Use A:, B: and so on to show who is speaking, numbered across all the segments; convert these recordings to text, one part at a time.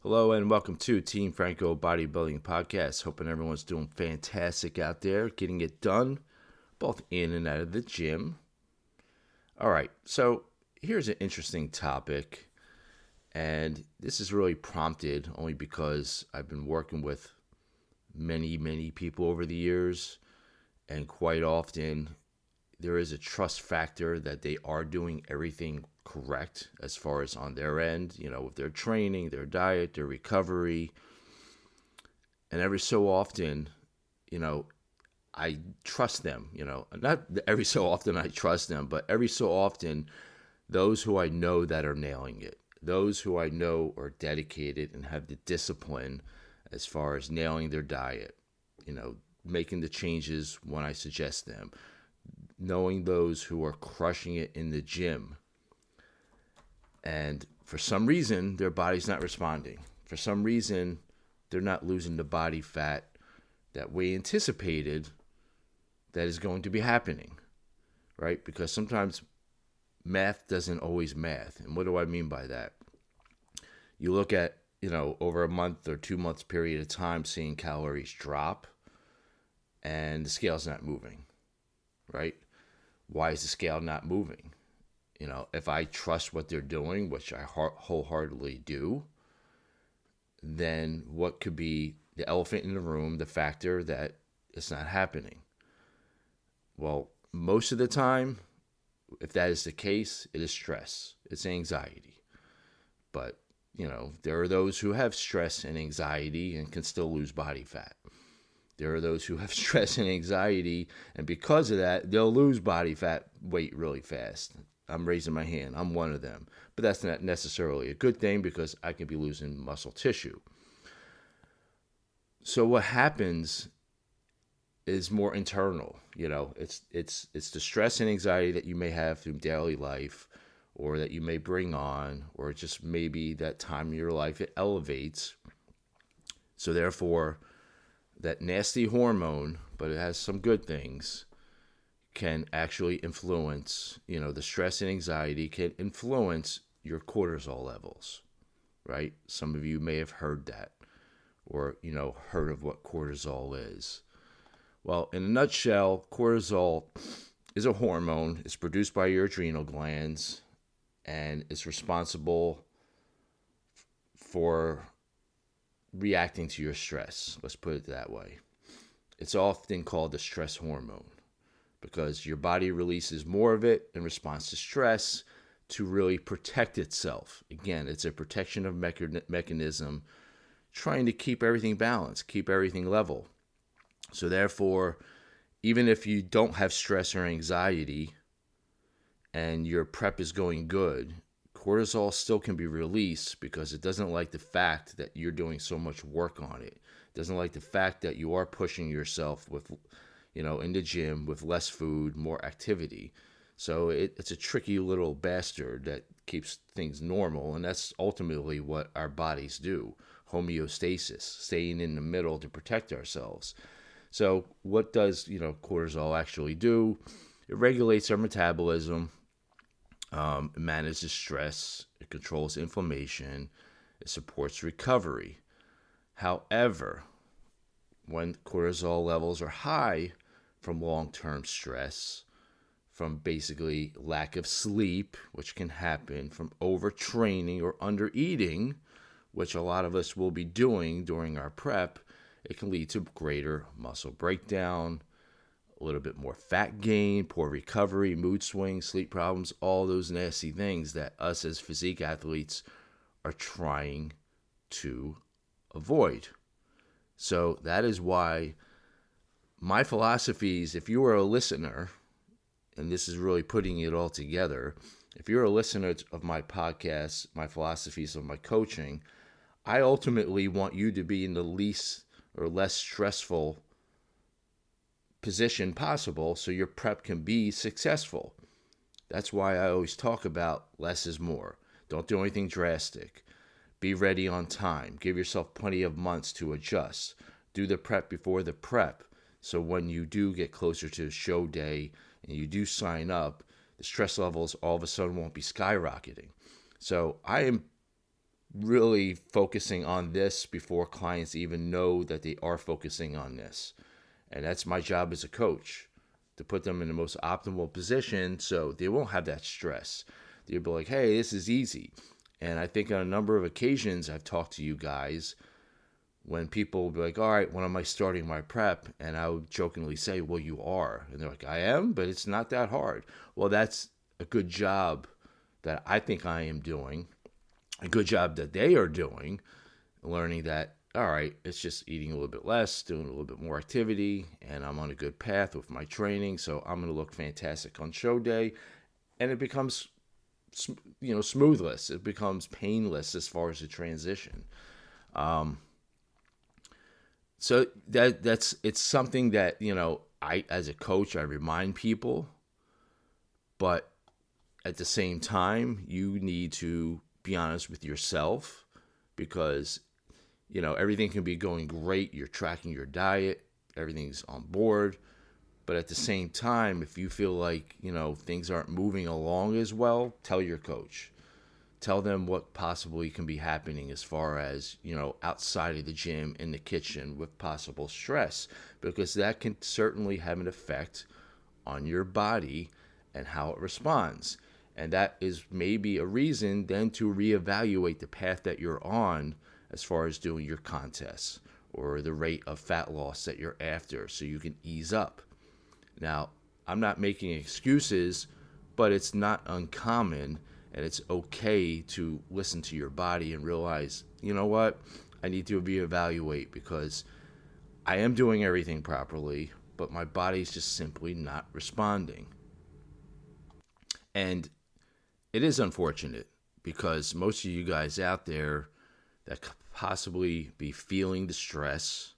A: Hello and welcome to Team Franco Bodybuilding Podcast. Hoping everyone's doing fantastic out there, getting it done, both in and out of the gym. All right, so here's an interesting topic, and this is really prompted only because I've been working with many people over the years, and quite often there is a trust factor that they are doing everything correct as far as on their end, with their training, their diet, their recovery. And every so often, I trust them, not every so often I trust them, but every so often, those who I know that are nailing it, those who I know are dedicated and have the discipline as far as nailing their diet, making the changes when I suggest them, knowing those who are crushing it in the gym. And for some reason, their body's not responding. For some reason, they're not losing the body fat that we anticipated that is going to be happening, right? Because sometimes math doesn't always math. And what do I mean by that? You look at, over a month or 2 months period of time, seeing calories drop and the scale's not moving, right? Why is the scale not moving? If I trust what they're doing, which I wholeheartedly do, then what could be the elephant in the room, the factor that it's not happening? Well, most of the time, if that is the case, it is stress. It's anxiety. But, there are those who have stress and anxiety and can still lose body fat. There are those who have stress and anxiety, and because of that, they'll lose body fat weight really fast. I'm raising my hand. I'm one of them. But that's not necessarily a good thing because I could be losing muscle tissue. So what happens is more internal. It's the stress and anxiety that you may have through daily life, or that you may bring on, or just maybe that time in your life it elevates. So therefore, that nasty hormone, but it has some good things, can actually influence, the stress and anxiety can influence your cortisol levels, right? Some of you may have heard that or, heard of what cortisol is. Well, in a nutshell, cortisol is a hormone. It's produced by your adrenal glands and it's responsible for reacting to your stress. Let's put it that way. It's often called the stress hormone, because your body releases more of it in response to stress to really protect itself. Again, it's a protection of mechanism trying to keep everything balanced, keep everything level. So therefore, even if you don't have stress or anxiety and your prep is going good, cortisol still can be released because it doesn't like the fact that you're doing so much work on it. It doesn't like the fact that you are pushing yourself with in the gym with less food, more activity. So it's a tricky little bastard that keeps things normal, and that's ultimately what our bodies do. Homeostasis, staying in the middle to protect ourselves. So what does, cortisol actually do? It regulates our metabolism, it manages stress, it controls inflammation, it supports recovery. However, when cortisol levels are high, from long-term stress, from basically lack of sleep, which can happen, from overtraining or undereating, which a lot of us will be doing during our prep, it can lead to greater muscle breakdown, a little bit more fat gain, poor recovery, mood swings, sleep problems, all those nasty things that us as physique athletes are trying to avoid. So that is why my philosophies, if you are a listener, and this is really putting it all together, if you're a listener of my podcast, my philosophies of my coaching, I ultimately want you to be in the least or less stressful position possible so your prep can be successful. That's why I always talk about less is more. Don't do anything drastic. Be ready on time. Give yourself plenty of months to adjust. Do the prep before the prep. So when you do get closer to show day and you do sign up, the stress levels all of a sudden won't be skyrocketing. So I am really focusing on this before clients even know that they are focusing on this. And that's my job as a coach, to put them in the most optimal position so they won't have that stress. They'll be like, hey, this is easy. And I think on a number of occasions I've talked to you guys when people will be like, all right, when am I starting my prep? And I would jokingly say, well, you are. And they're like, I am, but it's not that hard. Well, that's a good job that I think I am doing, a good job that they are doing, learning that, all right, it's just eating a little bit less, doing a little bit more activity, and I'm on a good path with my training, so I'm going to look fantastic on show day. And it becomes, smoothless. It becomes painless as far as the transition. So it's something that, I, as a coach, I remind people, but at the same time, you need to be honest with yourself, because, everything can be going great. You're tracking your diet, everything's on board. But at the same time, if you feel like, things aren't moving along as well, tell your coach. Tell them what possibly can be happening as far as, outside of the gym, in the kitchen, with possible stress, because that can certainly have an effect on your body and how it responds. And that is maybe a reason then to reevaluate the path that you're on as far as doing your contests or the rate of fat loss that you're after, so you can ease up. Now, I'm not making excuses, but it's not uncommon, and it's okay to listen to your body and realize, you know what, I need to reevaluate, because I am doing everything properly, but my body's just simply not responding. And it is unfortunate, because most of you guys out there that could possibly be feeling the stress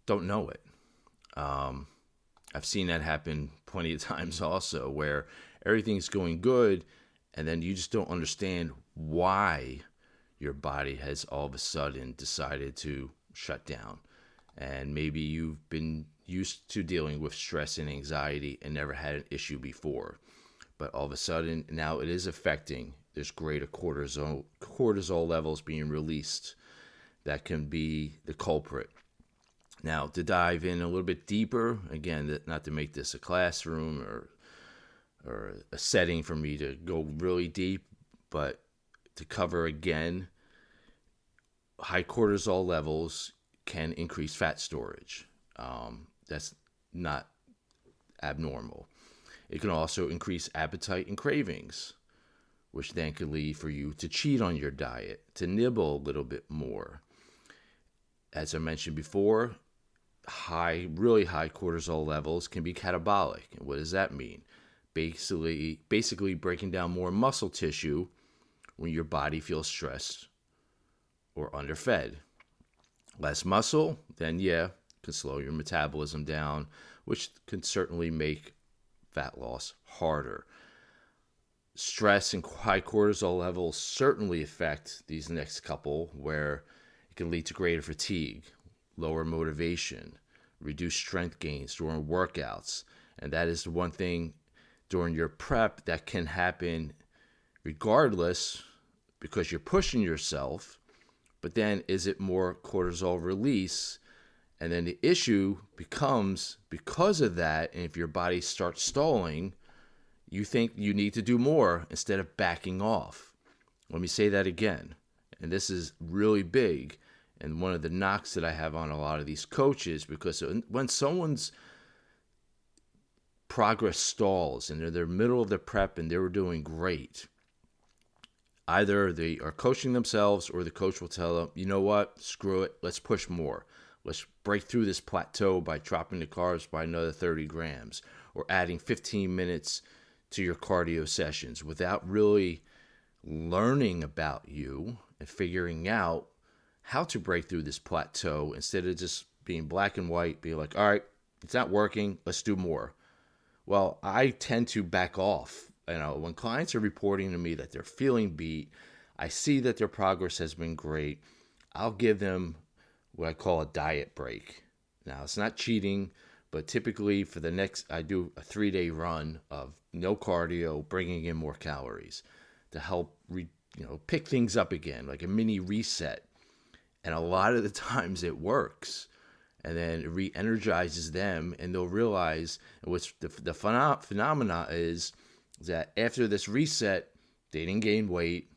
A: don't know it. I've seen that happen plenty of times also, where everything's going good, and then you just don't understand why your body has all of a sudden decided to shut down. And maybe you've been used to dealing with stress and anxiety and never had an issue before. But all of a sudden, now it is affecting. There's greater cortisol levels being released. That can be the culprit. Now, to dive in a little bit deeper, again, not to make this a classroom or a setting for me to go really deep, but to cover again, high cortisol levels can increase fat storage. That's not abnormal. It can also increase appetite and cravings, which then can lead for you to cheat on your diet, to nibble a little bit more. As I mentioned before, really high cortisol levels can be catabolic. And what does that mean? Basically breaking down more muscle tissue when your body feels stressed or underfed. Less muscle, then can slow your metabolism down, which can certainly make fat loss harder. Stress and high cortisol levels certainly affect these next couple, where it can lead to greater fatigue, lower motivation, reduced strength gains during workouts. And that is the one thing during your prep that can happen regardless, because you're pushing yourself. But then, is it more cortisol release? And then the issue becomes, because of that, and if your body starts stalling, you think you need to do more instead of backing off. Let me say that again. And this is really big, and one of the knocks that I have on a lot of these coaches, because when someone's progress stalls and they're in the middle of their prep and they were doing great, either they are coaching themselves or the coach will tell them, you know what, screw it, let's push more. Let's break through this plateau by dropping the carbs by another 30 grams or adding 15 minutes to your cardio sessions, without really learning about you and figuring out how to break through this plateau, instead of just being black and white, be like, all right, it's not working, let's do more. Well, I tend to back off. When clients are reporting to me that they're feeling beat, I see that their progress has been great, I'll give them what I call a diet break. Now, it's not cheating, but typically I do a 3-day run of no cardio, bringing in more calories to help pick things up again, like a mini reset. And a lot of the times it works. And then it re-energizes them, and they'll realize what's the phenomena is that after this reset, they didn't gain weight,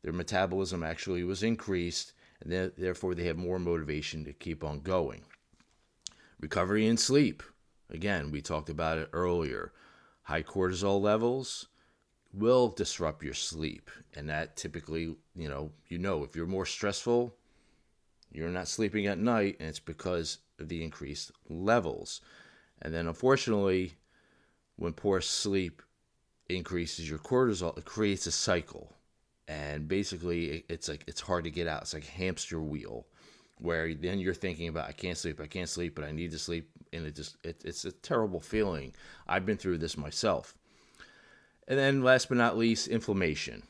A: their metabolism actually was increased, and therefore they have more motivation to keep on going. Recovery and sleep. Again, we talked about it earlier. High cortisol levels will disrupt your sleep, and that typically, if you're more stressful, you're not sleeping at night, and it's because of the increased levels. And then unfortunately, when poor sleep increases your cortisol, it creates a cycle. And basically, it's hard to get out. It's like a hamster wheel, where then you're thinking about, I can't sleep, but I need to sleep. And it's a terrible feeling. I've been through this myself. And then last but not least, inflammation.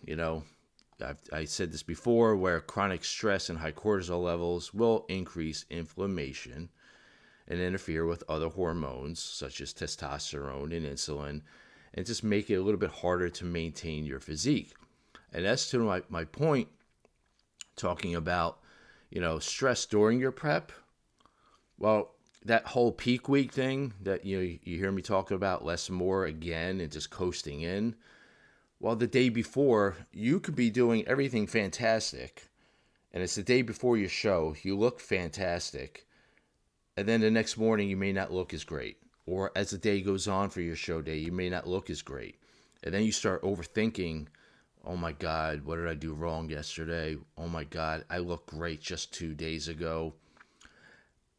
A: I said this before, where chronic stress and high cortisol levels will increase inflammation and interfere with other hormones such as testosterone and insulin, and just make it a little bit harder to maintain your physique. And that's to my point, talking about, stress during your prep. Well, that whole peak week thing that you hear me talking about, less and more again, and just coasting in. Well, the day before, you could be doing everything fantastic, and it's the day before your show, you look fantastic, and then the next morning you may not look as great. Or as the day goes on for your show day, you may not look as great. And then you start overthinking, oh my God, what did I do wrong yesterday? Oh my God, I looked great just 2 days ago.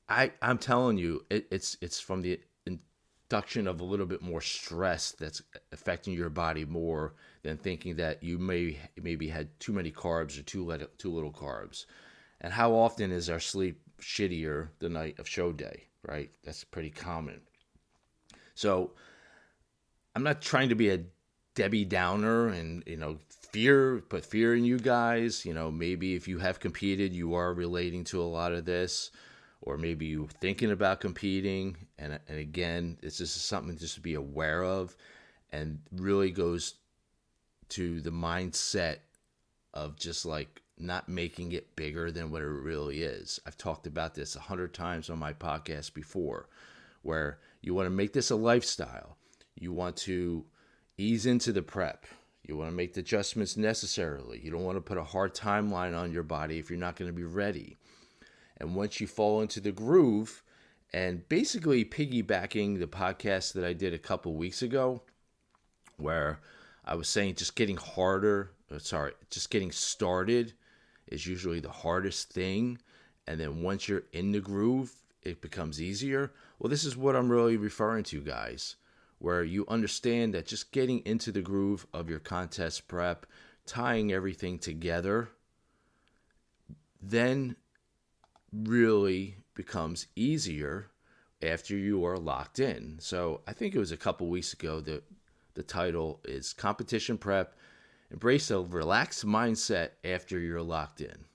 A: I'm telling you, it's from the induction of a little bit more stress that's affecting your body more than thinking that you maybe had too many carbs or too little carbs. And how often is our sleep shittier the night of show day, right? That's pretty common. So I'm not trying to be a Debbie Downer and, put fear in you guys. Maybe if you have competed, you are relating to a lot of this. Or maybe you're thinking about competing, and again, this is something just to be aware of, and really goes to the mindset of just like not making it bigger than what it really is. I've talked about this 100 times on my podcast before, where you want to make this a lifestyle. You want to ease into the prep. You want to make the adjustments necessarily. You don't want to put a hard timeline on your body if you're not going to be ready. And once you fall into the groove, and basically piggybacking the podcast that I did a couple weeks ago, where I was saying just getting started is usually the hardest thing. And then once you're in the groove, it becomes easier. Well, this is what I'm really referring to, guys, where you understand that just getting into the groove of your contest prep, tying everything together, then really becomes easier after you are locked in. So I think it was a couple weeks ago that the title is Competition Prep, Embrace a Relaxed Mindset After You're Locked In.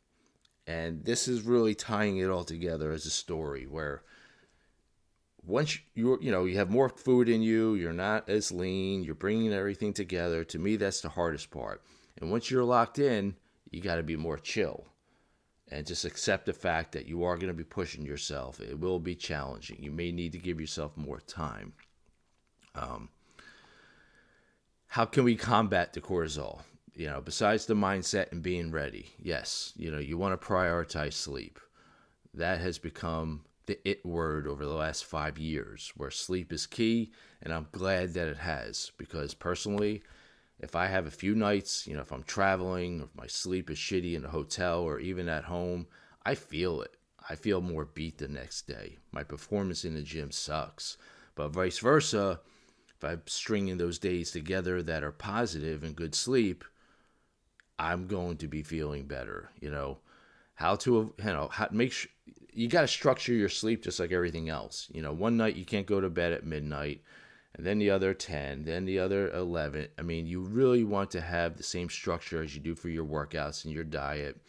A: And this is really tying it all together as a story where once you have more food in you, you're not as lean, you're bringing everything together. To me, that's the hardest part. And once you're locked in, you got to be more chill. And just accept the fact that you are going to be pushing yourself. It will be challenging. You may need to give yourself more time. How can we combat the cortisol? Besides the mindset and being ready. Yes, you want to prioritize sleep. That has become the it word over the last 5 years, where sleep is key, and I'm glad that it has, because personally, if I have a few nights, if I'm traveling, or if my sleep is shitty in a hotel or even at home, I feel it. I feel more beat the next day. My performance in the gym sucks. But vice versa, if I'm stringing those days together that are positive and good sleep, I'm going to be feeling better. How make sure you got to structure your sleep just like everything else. One night you can't go to bed at midnight, and then the other 10, then the other 11. I mean, you really want to have the same structure as you do for your workouts and your diet,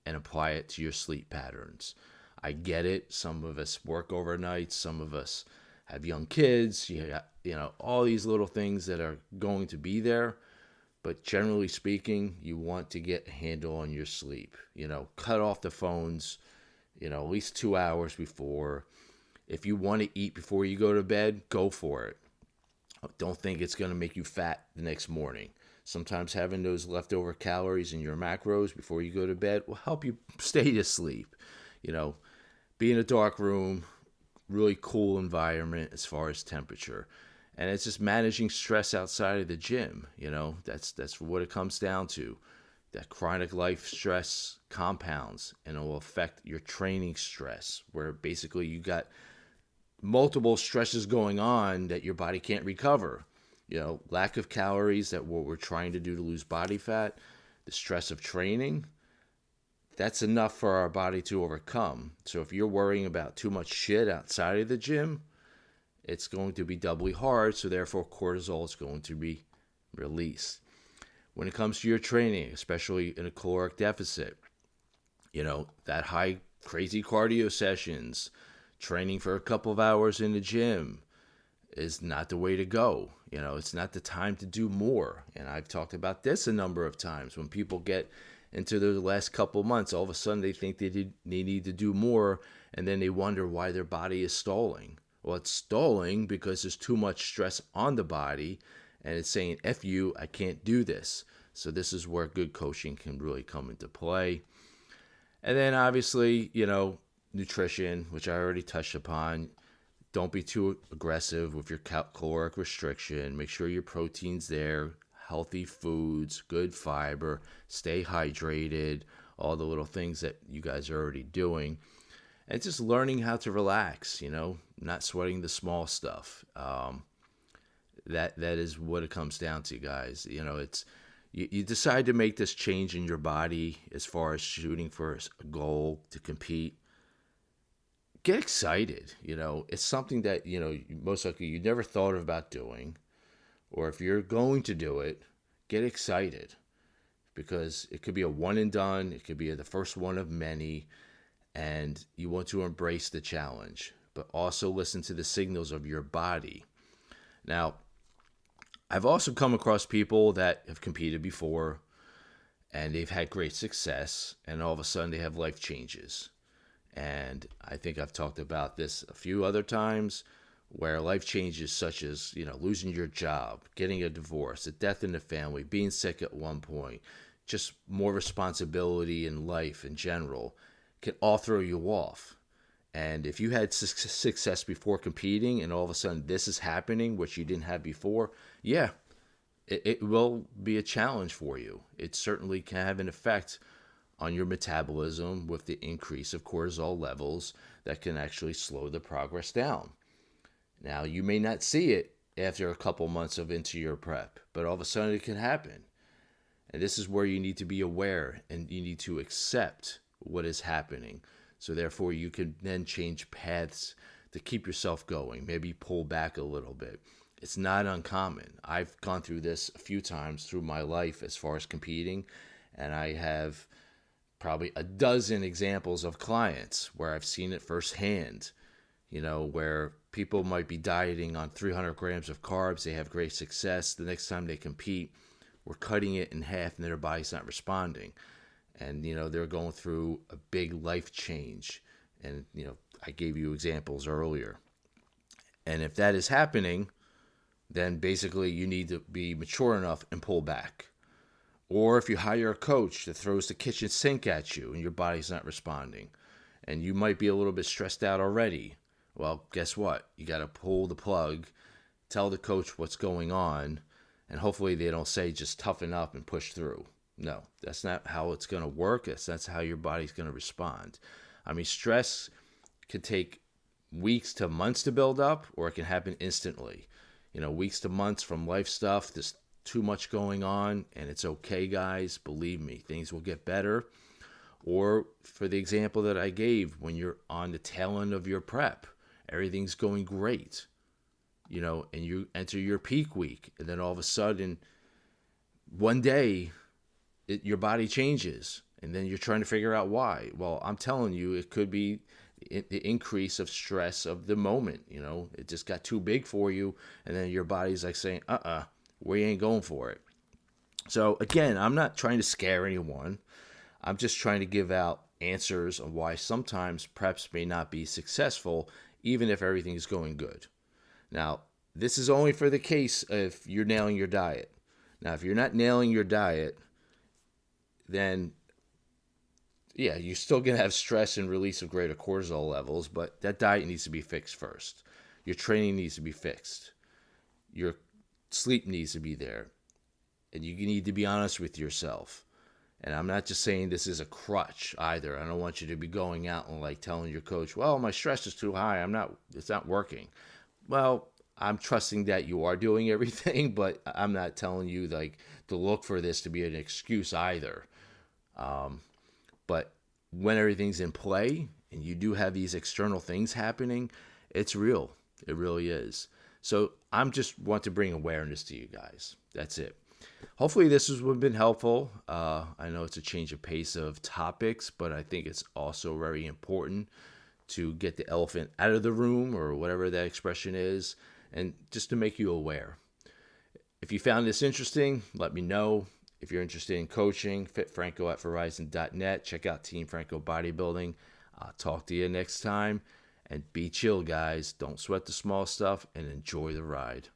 A: and apply it to your sleep patterns. I get it. Some of us work overnight. Some of us have young kids. All these little things that are going to be there. But generally speaking, you want to get a handle on your sleep. Cut off the phones, at least 2 hours before. If you want to eat before you go to bed, go for it. Don't think it's going to make you fat the next morning. Sometimes having those leftover calories in your macros before you go to bed will help you stay asleep. You know, be in a dark room, really cool environment as far as temperature. And it's just managing stress outside of the gym. That's what it comes down to. That chronic life stress compounds and it will affect your training stress, where basically you got multiple stresses going on that your body can't recover. Lack of calories, that what we're trying to do to lose body fat, the stress of training, that's enough for our body to overcome. So if you're worrying about too much shit outside of the gym, it's going to be doubly hard. So therefore, cortisol is going to be released. When it comes to your training, especially in a caloric deficit, that high, crazy cardio sessions, training for a couple of hours in the gym is not the way to go. It's not the time to do more. And I've talked about this a number of times. When people get into the last couple of months, all of a sudden they think they need to do more, and then they wonder why their body is stalling. Well, it's stalling because there's too much stress on the body, and it's saying, F you, I can't do this. So this is where good coaching can really come into play. And then obviously, nutrition, which I already touched upon. Don't be too aggressive with your caloric restriction. Make sure your protein's there, healthy foods, good fiber, stay hydrated, all the little things that you guys are already doing. And just learning how to relax, not sweating the small stuff. That is what it comes down to, guys. It's you decide to make this change in your body as far as shooting for a goal to compete. Get excited. It's something that, most likely you never thought about doing. Or if you're going to do it, get excited. Because it could be a one and done. It could be the first one of many. And you want to embrace the challenge. But also listen to the signals of your body. Now, I've also come across people that have competed before. And they've had great success. And all of a sudden they have life changes. And I think I've talked about this a few other times, where life changes such as, losing your job, getting a divorce, a death in the family, being sick at one point, just more responsibility in life in general, can all throw you off. And if you had success before competing and all of a sudden this is happening, which you didn't have before, yeah, it will be a challenge for you. It certainly can have an effect on your metabolism with the increase of cortisol levels that can actually slow the progress down. Now, you may not see it after a couple months of into your prep, but all of a sudden it can happen. And this is where you need to be aware and you need to accept what is happening. So therefore you can then change paths to keep yourself going, maybe pull back a little bit. It's not uncommon. I've gone through this a few times through my life as far as competing, and I have probably a dozen examples of clients where I've seen it firsthand, where people might be dieting on 300 grams of carbs. They have great success. The next time they compete, we're cutting it in half and their body's not responding. And, they're going through a big life change. And, I gave you examples earlier. And if that is happening, then basically you need to be mature enough and pull back. Or if you hire a coach that throws the kitchen sink at you and your body's not responding, and you might be a little bit stressed out already, well, guess what? You got to pull the plug, tell the coach what's going on, and hopefully they don't say just toughen up and push through. No, that's not how it's going to work. That's how your body's going to respond. I mean, stress can take weeks to months to build up, or it can happen instantly. Weeks to months from life stuff, this too much going on, and it's okay, guys. Believe me, things will get better. Or for the example that I gave, when you're on the tail end of your prep, everything's going great, and you enter your peak week, and then all of a sudden, one day, your body changes, and then you're trying to figure out why. Well, I'm telling you, it could be the increase of stress of the moment. It just got too big for you, and then your body's like saying, we ain't going for it. So again, I'm not trying to scare anyone. I'm just trying to give out answers on why sometimes preps may not be successful, even if everything is going good. Now, this is only for the case if you're nailing your diet. Now, if you're not nailing your diet, then yeah, you're still going to have stress and release of greater cortisol levels, but that diet needs to be fixed first. Your training needs to be fixed. Your sleep needs to be there. And you need to be honest with yourself. And I'm not just saying this is a crutch either. I don't want you to be going out and like telling your coach, well, my stress is too high. It's not working. Well, I'm trusting that you are doing everything, but I'm not telling you like to look for this to be an excuse either. But when everything's in play and you do have these external things happening, it's real. It really is. So I'm just want to bring awareness to you guys. That's it. Hopefully this has been helpful. I know it's a change of pace of topics, but I think it's also very important to get the elephant out of the room, or whatever that expression is, and just to make you aware. If you found this interesting, let me know. If you're interested in coaching, fitfranco@verizon.net. Check out Team Franco Bodybuilding. I'll talk to you next time. And be chill, guys. Don't sweat the small stuff and enjoy the ride.